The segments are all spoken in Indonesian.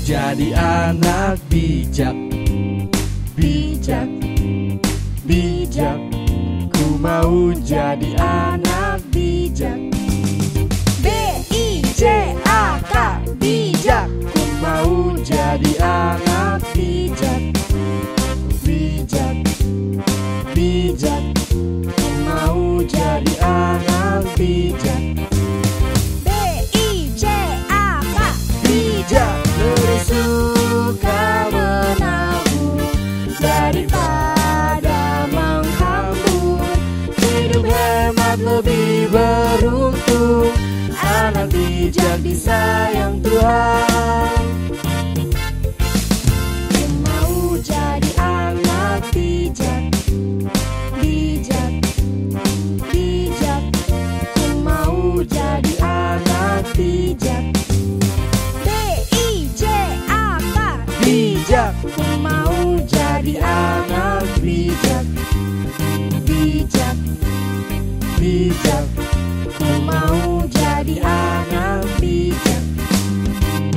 jadi anak bijak. Bijak, bijak, ku mau jadi anak bijak. B-I-J-A-K, bijak, ku mau jadi anak bijak. Bijak, bijak, ku mau jadi anak bijak. B-I-J-A-K, Bijak, lebih suka menabung daripada menghambur. Hidup hemat lebih beruntung, anak bijak disayang Tuhan. ku mau jadi Anak bijak, bijak, bijak, ku mau jadi anak bijak. B-I-J-A-K, Bijak, ku mau jadi anak bijak. Bijak, bijak, ku mau jadi anak bijak.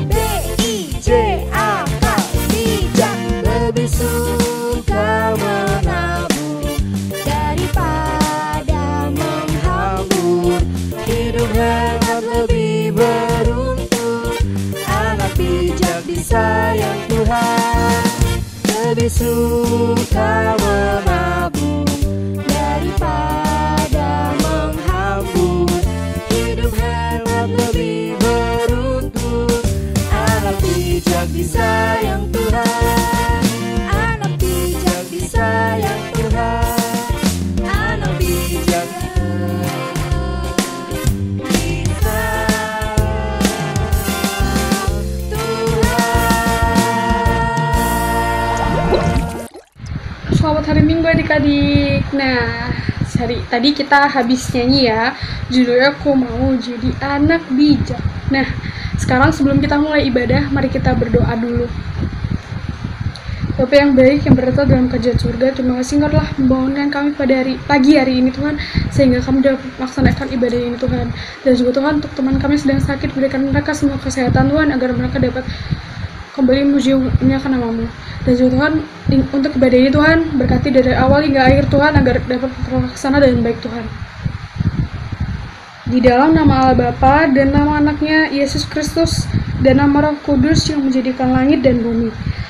B-I-J-A-K, Bijak, lebih suka menabung daripada menghambur. Hidup hemat lebih beruntung, anak bijak disayang Tuhan. Lebih suka menabung daripada menghambur. Hidup hemat lebih beruntung, anak bijak disayang Tuhan. Anak bijak disayang Tuhan. Anak bijak Selamat hari Minggu adik-adik. Nah, tadi kita habis nyanyi ya. Judulnya Ku Mau Jadi Anak Bijak. Nah, sekarang sebelum kita mulai ibadah, mari kita berdoa dulu. Bapa yang baik yang berada dalam kerajaan surga, terima kasih Engkau telah membangunkan kami pada pagi hari ini Tuhan, sehingga kami dapat melaksanakan ibadah ini Tuhan. Dan juga Tuhan, untuk teman kami sedang sakit, berikan mereka semua kesehatan Tuhan, agar mereka dapat kembali memuji-muliakan nama-Mu. Dan juga Tuhan, untuk ibadah ini Tuhan, berkati dari awal hingga akhir Tuhan, agar dapat terlaksana dengan baik Tuhan. Di dalam nama Allah Bapa dan nama anaknya Yesus Kristus dan nama Roh Kudus yang menjadikan langit dan bumi.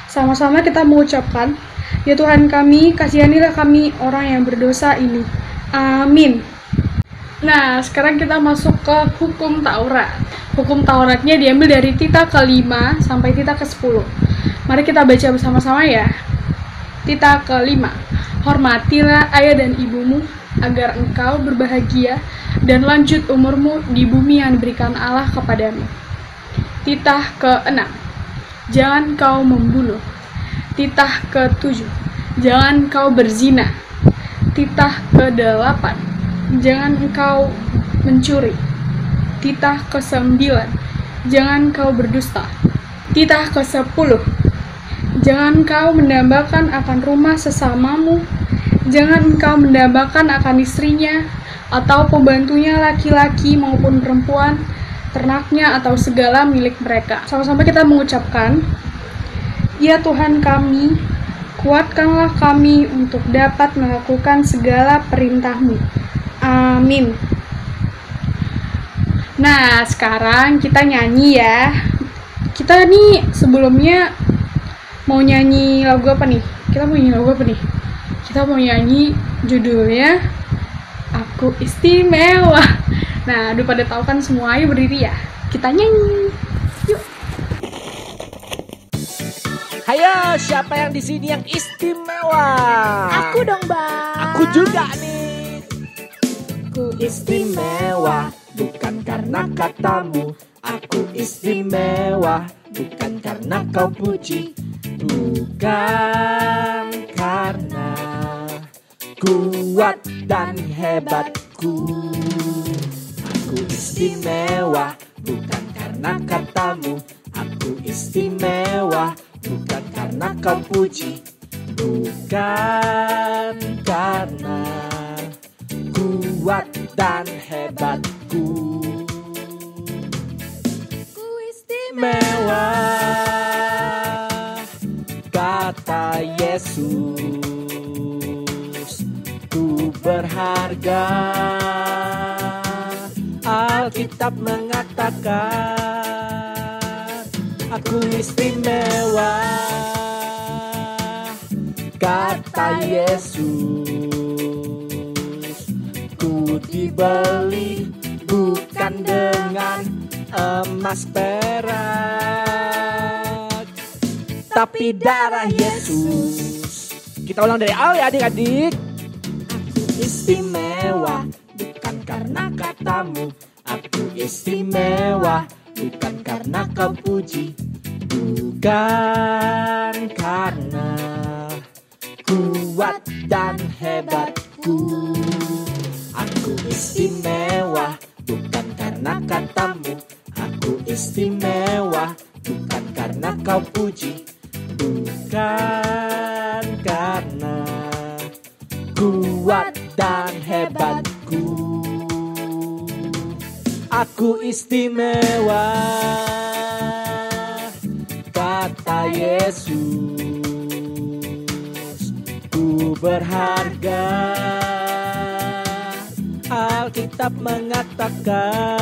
Sama-sama kita mengucapkan, ya Tuhan kami, kasihanilah kami orang yang berdosa ini. Amin. Nah, sekarang kita masuk ke hukum Taurat. Hukum Tauratnya diambil dari Tita ke-5 sampai Tita ke-10. Mari kita baca bersama-sama ya. Tita ke-5. Hormatilah ayah dan ibumu, agar engkau berbahagia dan lanjut umurmu di bumi yang diberikan Allah kepadamu. Titah ke-6. Jangan kau membunuh. Titah ke-7. Jangan kau berzina. Titah ke-8. Jangan engkau mencuri. Titah ke-9. Jangan kau berdusta. Titah ke-10. Jangan kau mendambakan akan rumah sesamamu. Jangan engkau mendambakan akan istrinya, atau pembantunya laki-laki maupun perempuan, ternaknya atau segala milik mereka. Sama-sama kita mengucapkan, ya Tuhan kami, kuatkanlah kami untuk dapat melakukan segala perintah-Mu. Amin. Nah, sekarang kita nyanyi ya. Kita nih sebelumnya mau nyanyi lagu apa nih? Kita mau nyanyi judulnya Aku Istimewa. Nah, udah pada tahu kan semua, ayo berdiri ya. Kita nyanyi. Yuk. Hayo, siapa yang di sini yang istimewa? Aku dong, Bang. Aku juga nih. Aku istimewa, bukan karena katamu. Aku istimewa, bukan karena kau puji. Bukan karena kuat dan hebatku. Aku istimewa, bukan karena katamu. Aku istimewa, bukan karena kau puji. Bukan karena kuat dan hebatku. Ku istimewa. kata Yesus, ku berharga. Alkitab mengatakan, aku istimewa. Kata Yesus, ku dibeli bukan dengan emas perak, tapi darah Yesus. Kita ulang dari awal ya adik-adik. Aku istimewa bukan karena katamu. Aku istimewa bukan karena kau puji, bukan karena kuat dan hebatku. Aku istimewa bukan karena katamu. Aku istimewa bukan karena kau puji, bukan karena kuat dan hebatku. Aku istimewa, kata Yesus, ku berharga. Alkitab mengatakan,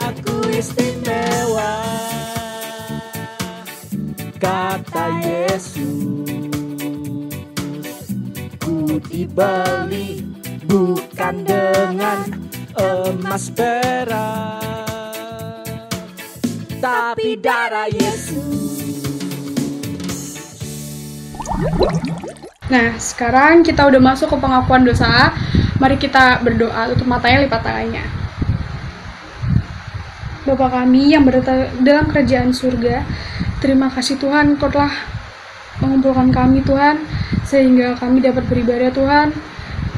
aku istimewa. Kata Yesus, ku dibeli bukan dengan emas perak, tapi darah Yesus. Nah, sekarang kita udah masuk ke pengakuan dosa. Mari kita berdoa, tutup matanya, lipat tangannya. Bapa kami yang berada dalam kerajaan surga, terima kasih Tuhan, Kau telah mengumpulkan kami Tuhan, sehingga kami dapat beribadah Tuhan.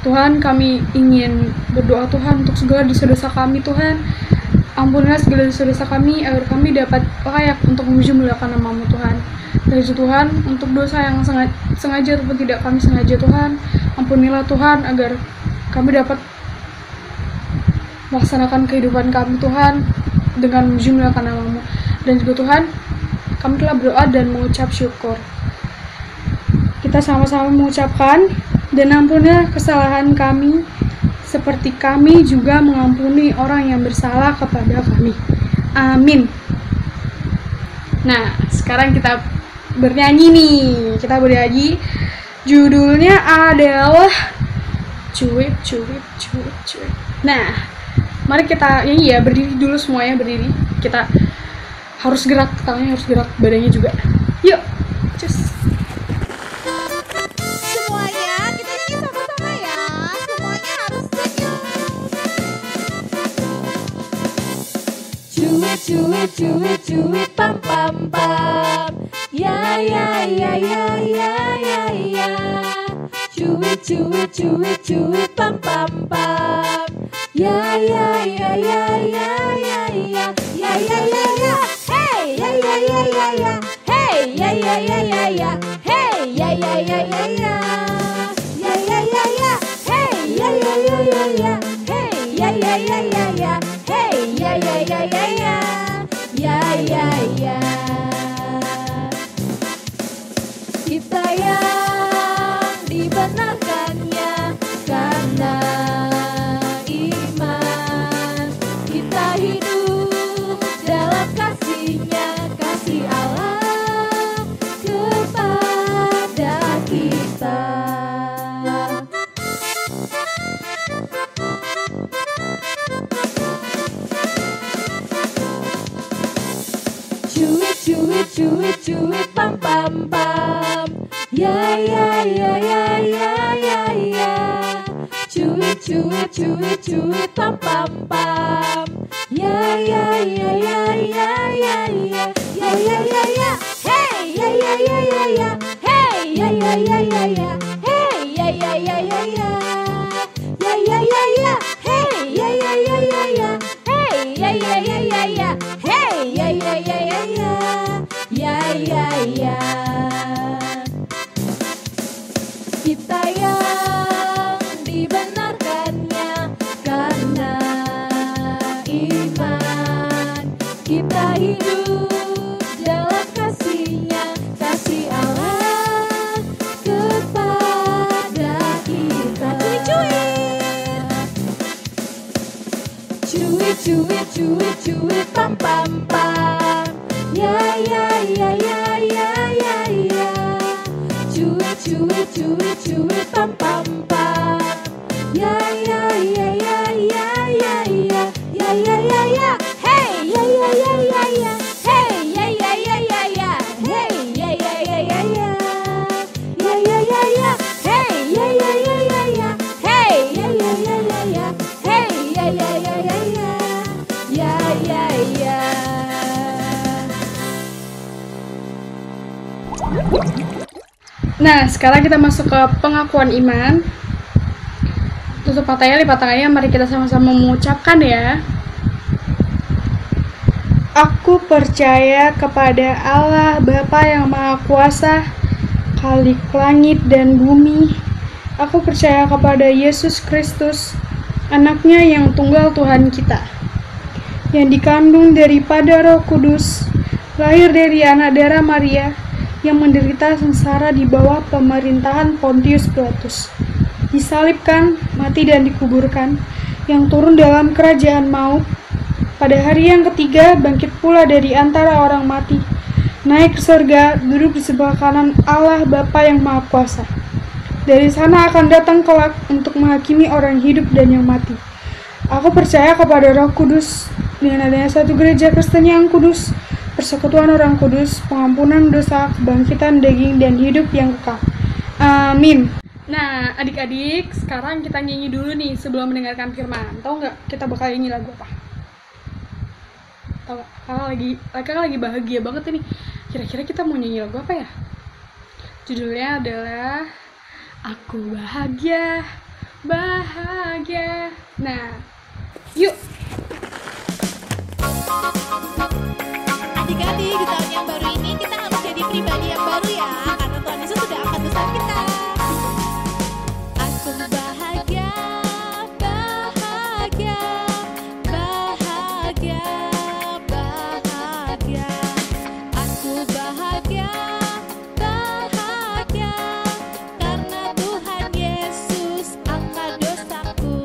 Tuhan, kami ingin berdoa Tuhan untuk segala dosa-dosa kami Tuhan. Ampunilah segala dosa-dosa kami agar kami dapat layak untuk memuji muliakan nama-Mu Tuhan. Dan itu Tuhan, untuk dosa yang sengaja ataupun tidak kami sengaja Tuhan, ampunilah Tuhan agar kami dapat melaksanakan kehidupan kami Tuhan dengan memuji muliakan nama-Mu. Dan juga Tuhan, kami telah berdoa dan mengucap syukur. Kita sama-sama mengucapkan, dan ampunilah kesalahan kami, seperti kami juga mengampuni orang yang bersalah kepada kami. Amin. Nah, sekarang kita bernyanyi nih. Kita bernyanyi. Judulnya adalah Cuip, Cuip, Cuip, Cuip. Nah, mari kita nyanyi ya. Berdiri dulu semuanya, berdiri. Kita harus gerak, tangannya harus gerak, badannya juga. Yuk, cus. Cuit, cuit, cuit, pam, pam, pam. Ya, ya, ya, ya, ya, ya, ya. Cuit, cuit, cuit, cuit, pam, pam, pam. Ya, ya, ya, ya, ya, ya, ya. Ya, ya, ya, ya. Hey, ya, ya, ya, ya, ya. Hey, ya, ya, ya, ya, ya. Hey, ya, ya, ya, ya, ya. Ya, ya, ya, ya. Hey, ya, ya, ya, ya, ya. Hey, ya, ya, ya, ya, ya. Hey, ya, ya, ya, ya, ya. Ya, ya, ya. Kita yang dibenarkannya karena iman. Kita hidup dalam kasih-Nya, kasih Allah kepada kita. Cuit, cuit, cuit, cuit, pam, pam, pam. Ya, ya, ya, ya, ya, ya, ya. Cuit, cuit, cuit, cuit, pam, pam, pam. Ya, ya, ya, ya, ya, ya, ya. Ya, ya, ya, ya. Hey, ya, ya, ya, ya, ya. Hey, ya, ya, ya, ya, ya. Hey, ya, ya, ya, ya, ya. Ya, ya, ya, ya. Hey, ya, ya, ya, ya, ya. Hey, ya, ya, ya, ya, ya. Hey, ya, ya, ya, ya, ya. Ya, ya, ya. Kita yang dibenarkannya karena iman. Kita hidup dalam kasih cuit cuit pam pam pam. Ya ya ya ya ya ya ya ya ya ya ya. Hey ya ya ya ya ya. Hey ya ya ya ya ya. Hey ya ya ya ya ya. Ya ya ya ya. Hey ya ya ya ya ya. Hey ya ya ya ya ya. Hey ya ya ya ya ya. Ya ya ya. Nah, sekarang kita masuk ke pengakuan iman. Tutup matanya, lipat tangannya, mari kita sama-sama mengucapkan ya. Aku percaya kepada Allah Bapa yang Maha Kuasa, Khalik langit dan bumi. Aku percaya kepada Yesus Kristus, anaknya yang tunggal Tuhan kita, yang dikandung daripada Roh Kudus, lahir dari anak darah Maria, yang menderita sengsara di bawah pemerintahan Pontius Pilatus, disalibkan, mati dan dikuburkan, yang turun dalam kerajaan maut, pada hari yang ketiga bangkit pula dari antara orang mati, naik ke surga, duduk di sebelah kanan Allah Bapa yang Maha Kuasa. Dari sana akan datang kelak untuk menghakimi orang hidup dan yang mati. Aku percaya kepada Roh Kudus, dengan adanya satu gereja Kristen yang kudus, persekutuan orang kudus, pengampunan dosa, kebangkitan daging, dan hidup yang kekal. Amin. Nah, adik-adik, sekarang kita nyanyi dulu nih sebelum mendengarkan firman. Tahu nggak kita bakal nyanyi lagu apa? Tahu nggak? Kakak lagi bahagia banget ini. Kira-kira kita mau nyanyi lagu apa ya? Judulnya adalah Aku Bahagia, Bahagia. Nah, yuk. Adik-adik, di tahun yang baru ini kita harus jadi pribadi yang baru ya, karena Tuhan Yesus sudah angkat dosa kita. Aku bahagia, bahagia, bahagia, bahagia. Aku bahagia, bahagia, karena Tuhan Yesus angkat dosaku.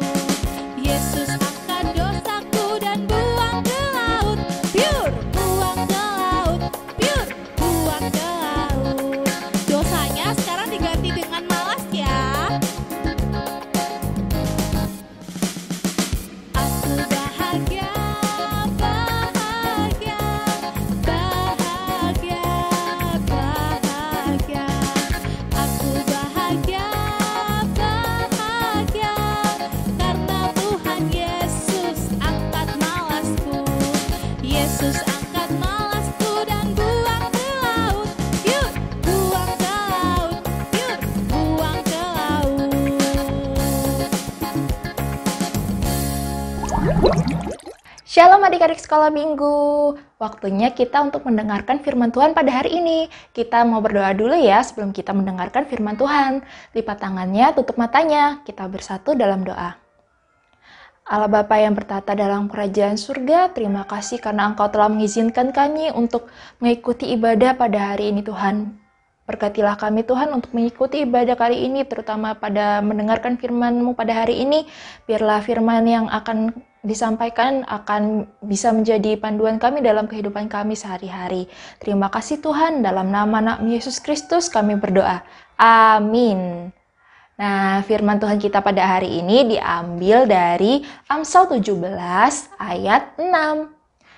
Yesus angkat dosaku dan buang ke laut, pure, buang ke laut, pure, buang ke laut. Dosanya sekarang diganti dengan malas ya. Aku bahagia, bahagia, bahagia, bahagia. Aku bahagia, bahagia, karena Tuhan Yesus angkat malasku. Yesus angkat malasku dan buang ke laut, pure, buang ke laut, pure, buang ke laut. Shalom adik-adik sekolah minggu. Waktunya kita untuk mendengarkan firman Tuhan pada hari ini. Kita mau berdoa dulu ya sebelum kita mendengarkan firman Tuhan. Lipat tangannya, tutup matanya. Kita bersatu dalam doa. Allah Bapa yang bertata dalam kerajaan surga, terima kasih karena Engkau telah mengizinkan kami untuk mengikuti ibadah pada hari ini Tuhan. Berkatilah kami Tuhan untuk mengikuti ibadah kali ini, terutama pada mendengarkan firman-Mu pada hari ini. Biarlah firman yang akan disampaikan akan bisa menjadi panduan kami dalam kehidupan kami sehari-hari. Terima kasih Tuhan, dalam nama Anak Yesus Kristus kami berdoa. Amin. Nah, firman Tuhan kita pada hari ini diambil dari Amsal 17 ayat 6.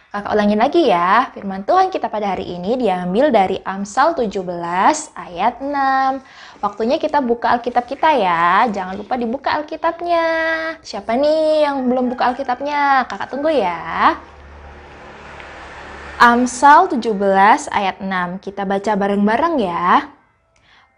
Kakak ulangin lagi ya, firman Tuhan kita pada hari ini diambil dari Amsal 17 ayat 6. Waktunya kita buka Alkitab kita ya, jangan lupa dibuka Alkitabnya. Siapa nih yang belum buka Alkitabnya? Kakak tunggu ya. Amsal 17 ayat 6, kita baca bareng-bareng ya.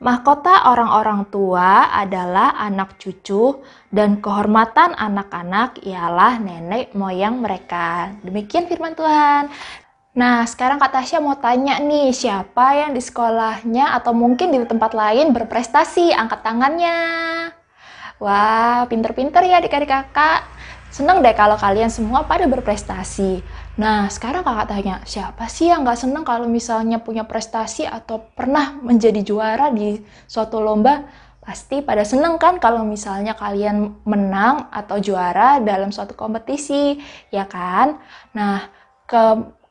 Mahkota orang-orang tua adalah anak cucu, dan kehormatan anak-anak ialah nenek moyang mereka. Demikian firman Tuhan. Nah, sekarang Kak Tasya mau tanya nih, siapa yang di sekolahnya atau mungkin di tempat lain berprestasi? Angkat tangannya. Wah, pinter-pinter ya adik-adik kakak. Senang deh kalau kalian semua pada berprestasi. Nah, sekarang kakak tanya, siapa sih yang gak senang kalau misalnya punya prestasi atau pernah menjadi juara di suatu lomba? Pasti pada senang kan kalau misalnya kalian menang atau juara dalam suatu kompetisi, ya kan? Nah,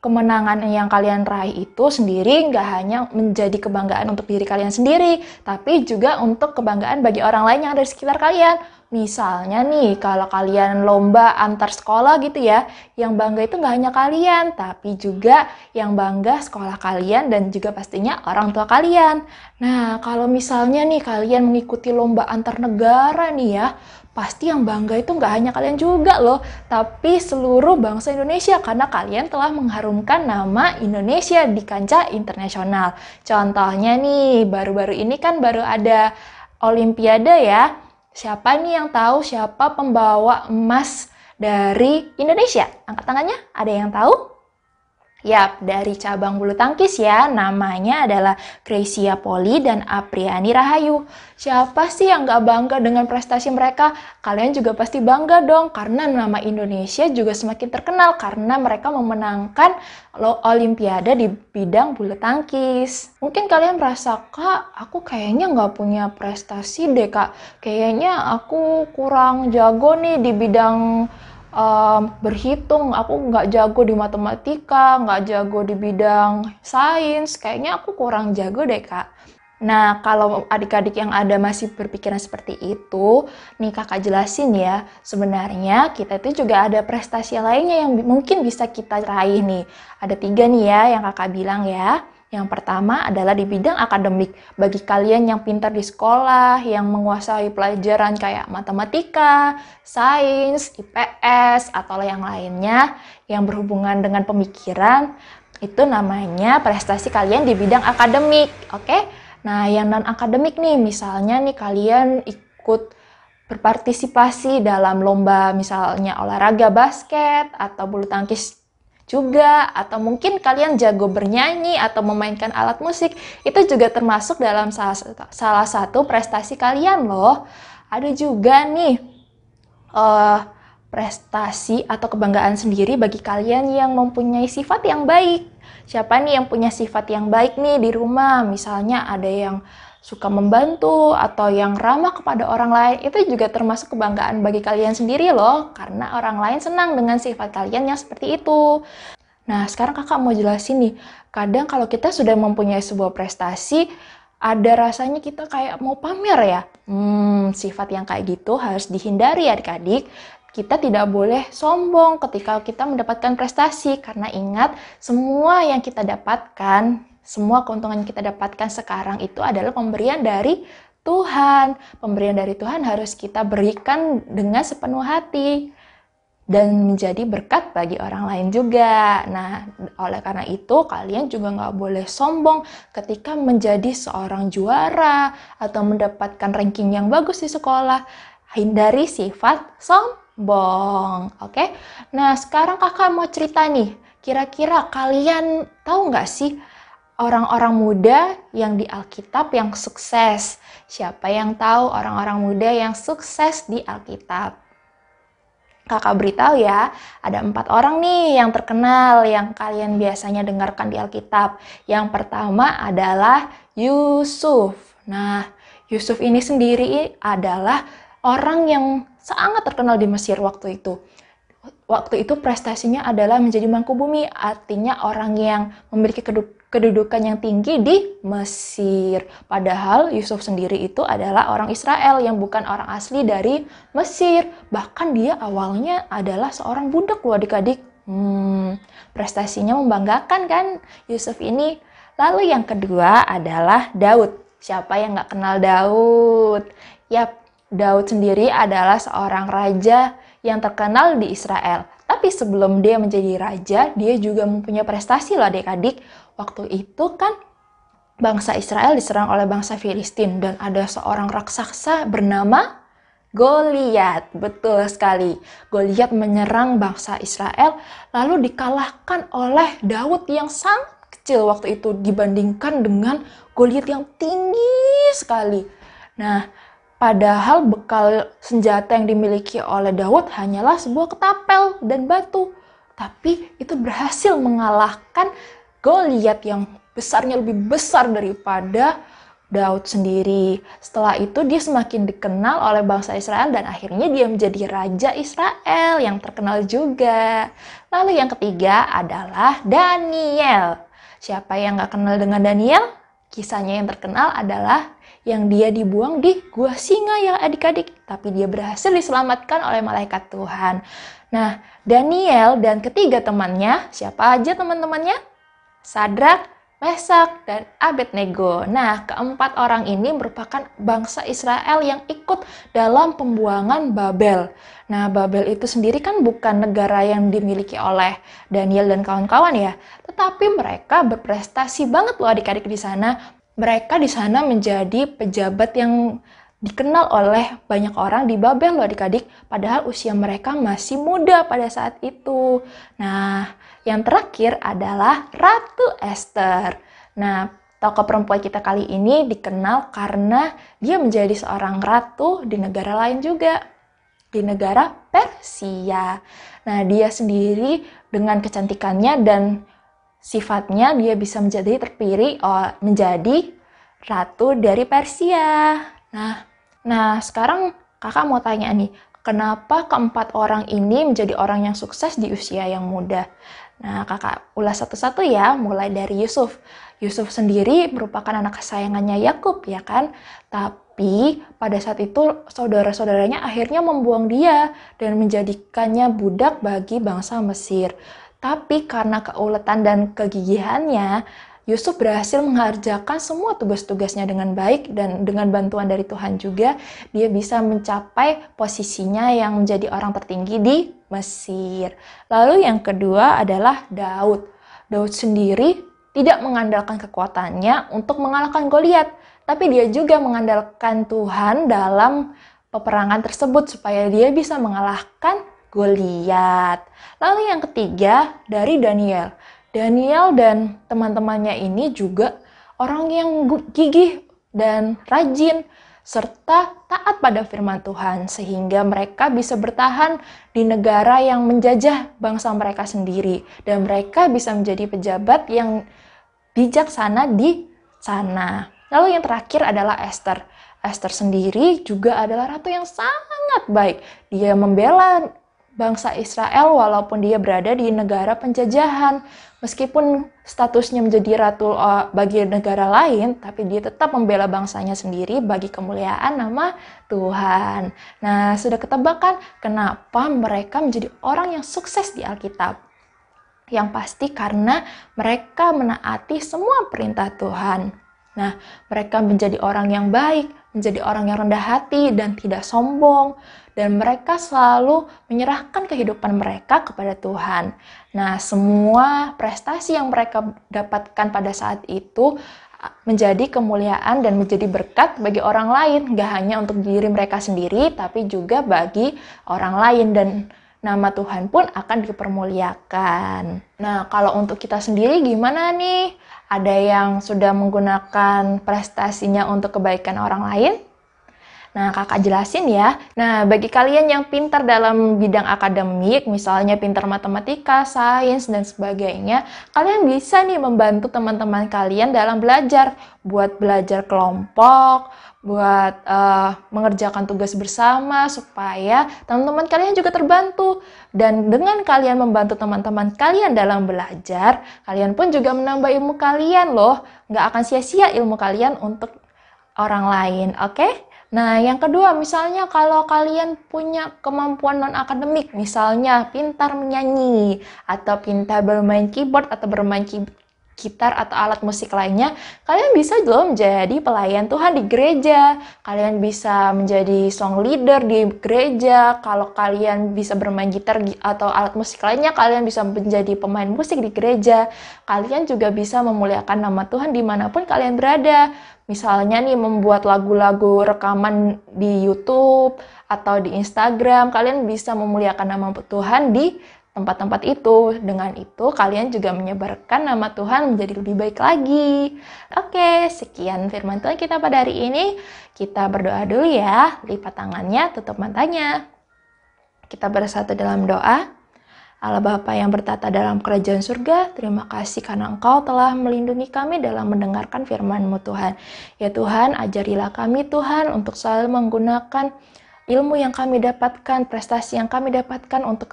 kemenangan yang kalian raih itu sendiri nggak hanya menjadi kebanggaan untuk diri kalian sendiri, tapi juga untuk kebanggaan bagi orang lain yang ada di sekitar kalian. Misalnya nih, kalau kalian lomba antar sekolah gitu ya, yang bangga itu nggak hanya kalian, tapi juga yang bangga sekolah kalian dan juga pastinya orang tua kalian. Nah, kalau misalnya nih kalian mengikuti lomba antar negara nih ya, pasti yang bangga itu nggak hanya kalian juga loh, tapi seluruh bangsa Indonesia karena kalian telah mengharumkan nama Indonesia di kancah internasional. Contohnya nih, baru-baru ini kan baru ada Olimpiade ya. Siapa nih yang tahu siapa pembawa emas dari Indonesia? Angkat tangannya, ada yang tahu? Yap, dari cabang bulu tangkis ya, namanya adalah Greysia Poli dan Apriani Rahayu. Siapa sih yang gak bangga dengan prestasi mereka? Kalian juga pasti bangga dong, karena nama Indonesia juga semakin terkenal karena mereka memenangkan Olimpiade di bidang bulu tangkis. Mungkin kalian merasa, Kak, aku kayaknya gak punya prestasi deh Kak. Kayaknya aku kurang jago nih di bidang berhitung, aku nggak jago di matematika, nggak jago di bidang sains, kayaknya aku kurang jago deh Kak. Nah, kalau adik-adik yang ada masih berpikiran seperti itu, nih Kakak jelasin ya, sebenarnya kita itu juga ada prestasi lainnya yang mungkin bisa kita raih nih. Ada 3 nih ya yang Kakak bilang ya. Yang pertama adalah di bidang akademik. Bagi kalian yang pintar di sekolah, yang menguasai pelajaran kayak matematika, sains, IPS, atau yang lainnya yang berhubungan dengan pemikiran, itu namanya prestasi kalian di bidang akademik, oke? Nah, yang non-akademik nih, misalnya nih kalian ikut berpartisipasi dalam lomba misalnya olahraga basket atau bulu tangkis juga, atau mungkin kalian jago bernyanyi atau memainkan alat musik, itu juga termasuk dalam salah satu prestasi kalian loh. Ada juga nih prestasi atau kebanggaan sendiri bagi kalian yang mempunyai sifat yang baik. Siapa nih yang punya sifat yang baik nih di rumah? Misalnya ada yang suka membantu atau yang ramah kepada orang lain, itu juga termasuk kebanggaan bagi kalian sendiri loh, karena orang lain senang dengan sifat kalian yang seperti itu. Nah, sekarang Kakak mau jelasin nih, kadang kalau kita sudah mempunyai sebuah prestasi, ada rasanya kita kayak mau pamer ya. Sifat yang kayak gitu harus dihindari adik-adik. Kita tidak boleh sombong ketika kita mendapatkan prestasi, karena ingat, semua yang kita dapatkan, semua keuntungan yang kita dapatkan sekarang itu adalah pemberian dari Tuhan. Pemberian dari Tuhan harus kita berikan dengan sepenuh hati dan menjadi berkat bagi orang lain juga. Nah, oleh karena itu kalian juga nggak boleh sombong ketika menjadi seorang juara atau mendapatkan ranking yang bagus di sekolah. Hindari sifat sombong, oke? Nah, sekarang Kakak mau cerita nih, kira-kira kalian tahu nggak sih orang-orang muda yang di Alkitab yang sukses? Siapa yang tahu orang-orang muda yang sukses di Alkitab? Kakak beritahu ya, ada 4 orang nih yang terkenal yang kalian biasanya dengarkan di Alkitab. Yang pertama adalah Yusuf. Nah, Yusuf ini sendiri adalah orang yang sangat terkenal di Mesir waktu itu. Waktu itu prestasinya adalah menjadi mangku bumi, artinya orang yang memiliki kedudukan yang tinggi di Mesir. Padahal Yusuf sendiri itu adalah orang Israel yang bukan orang asli dari Mesir. Bahkan dia awalnya adalah seorang budak loh adik-adik. Prestasinya membanggakan kan Yusuf ini. Lalu yang kedua adalah Daud. Siapa yang gak kenal Daud? Yap, Daud sendiri adalah seorang raja yang terkenal di Israel. Tapi sebelum dia menjadi raja, dia juga mempunyai prestasi loh adik-adik. Waktu itu kan bangsa Israel diserang oleh bangsa Filistin dan ada seorang raksasa bernama Goliat. Betul sekali. Goliat menyerang bangsa Israel lalu dikalahkan oleh Daud yang sangat kecil waktu itu dibandingkan dengan Goliat yang tinggi sekali. Nah, padahal bekal senjata yang dimiliki oleh Daud hanyalah sebuah ketapel dan batu. Tapi itu berhasil mengalahkan Goliat yang besarnya lebih besar daripada Daud sendiri. Setelah itu dia semakin dikenal oleh bangsa Israel dan akhirnya dia menjadi Raja Israel yang terkenal juga. Lalu yang ketiga adalah Daniel. Siapa yang gak kenal dengan Daniel? Kisahnya yang terkenal adalah yang dia dibuang di gua singa ya adik-adik. Tapi dia berhasil diselamatkan oleh malaikat Tuhan. Nah, Daniel dan ketiga temannya, siapa aja teman-temannya? Sadrak, Mesak, dan Abednego. Nah, keempat orang ini merupakan bangsa Israel yang ikut dalam pembuangan Babel. Nah, Babel itu sendiri kan bukan negara yang dimiliki oleh Daniel dan kawan-kawan ya. Tetapi mereka berprestasi banget loh adik-adik di sana. Mereka di sana menjadi pejabat yang dikenal oleh banyak orang di Babel loh adik-adik. Padahal usia mereka masih muda pada saat itu. Nah, yang terakhir adalah Ratu Esther. Nah, tokoh perempuan kita kali ini dikenal karena dia menjadi seorang ratu di negara lain juga, di negara Persia. Nah, dia sendiri dengan kecantikannya dan sifatnya dia bisa menjadi terpilih menjadi ratu dari Persia. Nah, sekarang kakak mau tanya nih, kenapa keempat orang ini menjadi orang yang sukses di usia yang muda? Nah, kakak ulas satu-satu ya, mulai dari Yusuf. Yusuf sendiri merupakan anak kesayangannya Yakub, ya kan? Tapi pada saat itu saudara-saudaranya akhirnya membuang dia dan menjadikannya budak bagi bangsa Mesir. Tapi karena keuletan dan kegigihannya, Yusuf berhasil mengerjakan semua tugas-tugasnya dengan baik dan dengan bantuan dari Tuhan juga, dia bisa mencapai posisinya yang menjadi orang tertinggi di Mesir. Lalu yang kedua adalah Daud. Daud sendiri tidak mengandalkan kekuatannya untuk mengalahkan Goliat, tapi dia juga mengandalkan Tuhan dalam peperangan tersebut supaya dia bisa mengalahkan Goliat. Lalu yang ketiga dari Daniel. Daniel dan teman-temannya ini juga orang yang gigih dan rajin serta taat pada firman Tuhan sehingga mereka bisa bertahan di negara yang menjajah bangsa mereka sendiri dan mereka bisa menjadi pejabat yang bijaksana di sana. Lalu yang terakhir adalah Esther. Esther sendiri juga adalah ratu yang sangat baik. Dia membela bangsa Israel walaupun dia berada di negara penjajahan. Meskipun statusnya menjadi ratu bagi negara lain, tapi dia tetap membela bangsanya sendiri bagi kemuliaan nama Tuhan. Nah, sudah ketebak kan kenapa mereka menjadi orang yang sukses di Alkitab? Yang pasti karena mereka menaati semua perintah Tuhan. Nah, mereka menjadi orang yang baik, menjadi orang yang rendah hati dan tidak sombong. Dan mereka selalu menyerahkan kehidupan mereka kepada Tuhan. Nah, semua prestasi yang mereka dapatkan pada saat itu menjadi kemuliaan dan menjadi berkat bagi orang lain. Gak hanya untuk diri mereka sendiri, tapi juga bagi orang lain. Dan nama Tuhan pun akan dipermuliakan. Nah, kalau untuk kita sendiri gimana nih? Ada yang sudah menggunakan prestasinya untuk kebaikan orang lain? Nah, kakak jelasin ya. Nah, bagi kalian yang pintar dalam bidang akademik, misalnya pintar matematika, sains, dan sebagainya, kalian bisa nih membantu teman-teman kalian dalam belajar. Buat belajar kelompok, buat mengerjakan tugas bersama, supaya teman-teman kalian juga terbantu. Dan dengan kalian membantu teman-teman kalian dalam belajar, kalian pun juga menambah ilmu kalian loh. Nggak akan sia-sia ilmu kalian untuk orang lain, oke? Nah, yang kedua, misalnya kalau kalian punya kemampuan non-akademik, misalnya pintar menyanyi, atau pintar bermain keyboard, atau bermain gitar, atau alat musik lainnya, kalian bisa loh menjadi pelayan Tuhan di gereja. Kalian bisa menjadi song leader di gereja. Kalau kalian bisa bermain gitar atau alat musik lainnya, kalian bisa menjadi pemain musik di gereja. Kalian juga bisa memuliakan nama Tuhan dimanapun kalian berada. Misalnya nih membuat lagu-lagu rekaman di YouTube atau di Instagram, kalian bisa memuliakan nama Tuhan di tempat-tempat itu. Dengan itu kalian juga menyebarkan nama Tuhan menjadi lebih baik lagi. Oke, sekian firman Tuhan kita pada hari ini. Kita berdoa dulu ya, lipat tangannya, tutup matanya. Kita bersatu dalam doa. Allah Bapa yang bertata dalam kerajaan surga, terima kasih karena Engkau telah melindungi kami dalam mendengarkan firman-Mu Tuhan. Ya Tuhan, ajarilah kami Tuhan untuk selalu menggunakan ilmu yang kami dapatkan, prestasi yang kami dapatkan untuk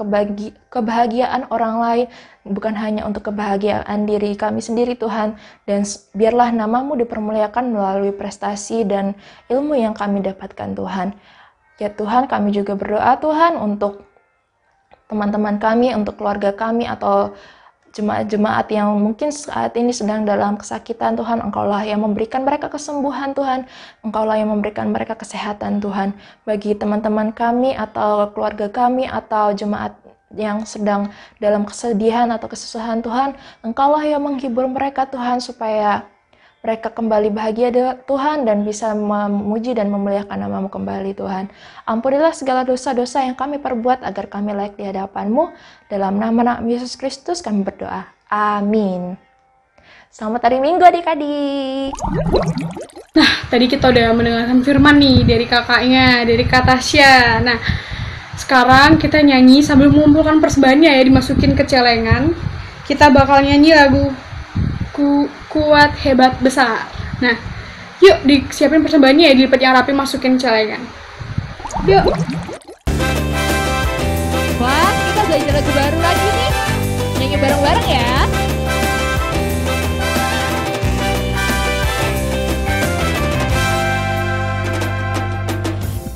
kebahagiaan orang lain, bukan hanya untuk kebahagiaan diri kami sendiri Tuhan. Dan biarlah nama-Mu dipermuliakan melalui prestasi dan ilmu yang kami dapatkan Tuhan. Ya Tuhan, kami juga berdoa Tuhan untuk teman-teman kami, untuk keluarga kami, atau jemaat-jemaat yang mungkin saat ini sedang dalam kesakitan Tuhan. Engkaulah yang memberikan mereka kesembuhan Tuhan. Engkaulah yang memberikan mereka kesehatan Tuhan. Bagi teman-teman kami atau keluarga kami atau jemaat yang sedang dalam kesedihan atau kesusahan Tuhan, Engkaulah yang menghibur mereka Tuhan, supaya mereka kembali bahagia Tuhan dan bisa memuji dan memuliakan nama-Mu kembali Tuhan. Ampunilah segala dosa-dosa yang kami perbuat agar kami layak di hadapan-Mu. Dalam nama Yesus Kristus kami berdoa. Amin. Selamat hari Minggu adik-adik. Nah, tadi kita udah mendengarkan firman nih dari kakaknya, dari Kak Tasya. Nah, sekarang kita nyanyi sambil mengumpulkan persembahannya ya, dimasukin ke celengan. Kita bakal nyanyi lagu Kuat Hebat Besar. Nah, yuk disiapin persembahannya ya, dilipat yang rapi, masukin celengan. Yuk. Wah, kita belajar lagu baru lagi nih. Nyanyi bareng-bareng ya.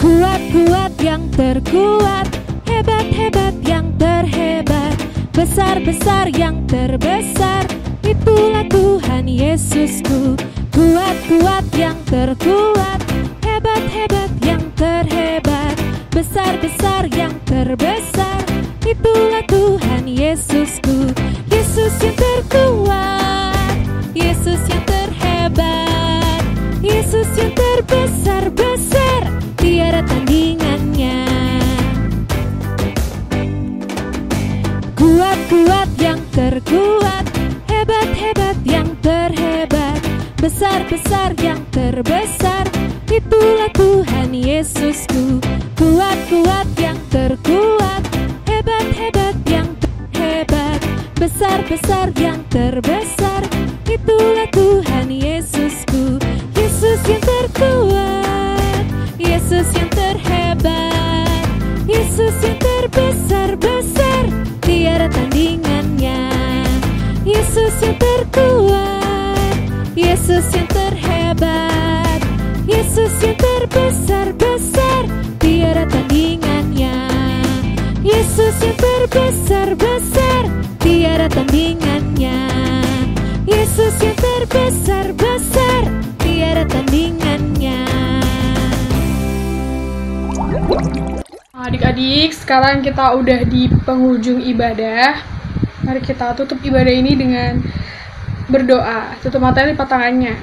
Kuat-kuat yang terkuat, hebat-hebat yang terhebat, besar-besar yang terbesar, itulah Tuhan Yesusku. Kuat-kuat yang terkuat, hebat-hebat yang terhebat, besar-besar yang terbesar, itulah Tuhan Yesusku. Yesus yang terkuat, Yesus yang terhebat, Yesus yang terbesar-besar, tiada tandingannya. Kuat-kuat yang terkuat, hebat-hebat yang terhebat, besar-besar yang terbesar, itulah Tuhan Yesusku. Kuat-kuat yang terkuat, hebat-hebat yang terhebat, besar-besar yang terbesar, itulah Tuhan Yesusku. Yesus yang terkuat, Yesus yang terhebat, Yesus yang terbesar-besar, tiada tandingannya. Yesus yang terkuat, Yesus yang terhebat, Yesus yang terbesar-besar, tiada tandingannya. Yesus yang terbesar-besar, tiada tandingannya. Yesus yang terbesar-besar, tiada tandingannya. Adik-adik, sekarang kita udah di penghujung ibadah. Mari kita tutup ibadah ini dengan berdoa. Tutup mata, lipat tangannya.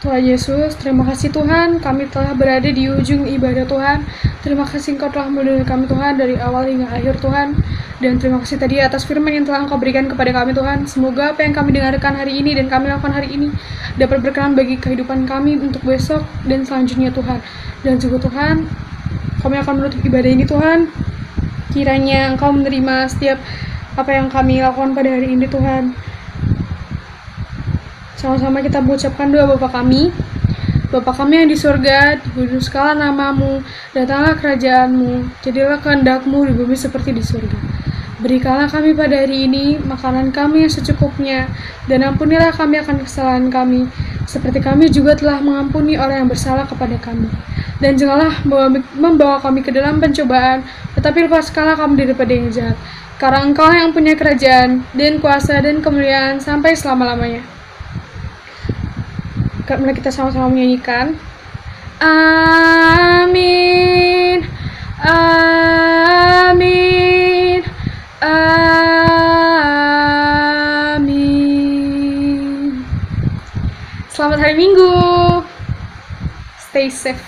Tuhan Yesus, terima kasih Tuhan, kami telah berada di ujung ibadah Tuhan. Terima kasih Engkau telah melindungi kami Tuhan dari awal hingga akhir Tuhan. Dan terima kasih tadi atas firman yang telah Engkau berikan kepada kami Tuhan. Semoga apa yang kami dengarkan hari ini dan kami lakukan hari ini dapat berkenan bagi kehidupan kami untuk besok dan selanjutnya Tuhan. Dan juga Tuhan, kami akan menutup ibadah ini Tuhan. Kiranya Engkau menerima setiap apa yang kami lakukan pada hari ini Tuhan. Sama-sama kita mengucapkan doa Bapa kami. Bapa kami yang di surga, dikuduskanlah nama-Mu, datanglah kerajaan-Mu, jadilah kehendak-Mu di bumi seperti di surga. Berikanlah kami pada hari ini makanan kami yang secukupnya, dan ampunilah kami akan kesalahan kami, seperti kami juga telah mengampuni orang yang bersalah kepada kami. Dan janganlah membawa kami ke dalam pencobaan, tetapi lepaskanlah kami daripada yang jahat. Karena Engkau yang punya kerajaan, dan kuasa, dan kemuliaan sampai selama-lamanya. Mari kita sama-sama menyanyikan. Amin, amin, amin. Selamat hari Minggu. Stay safe.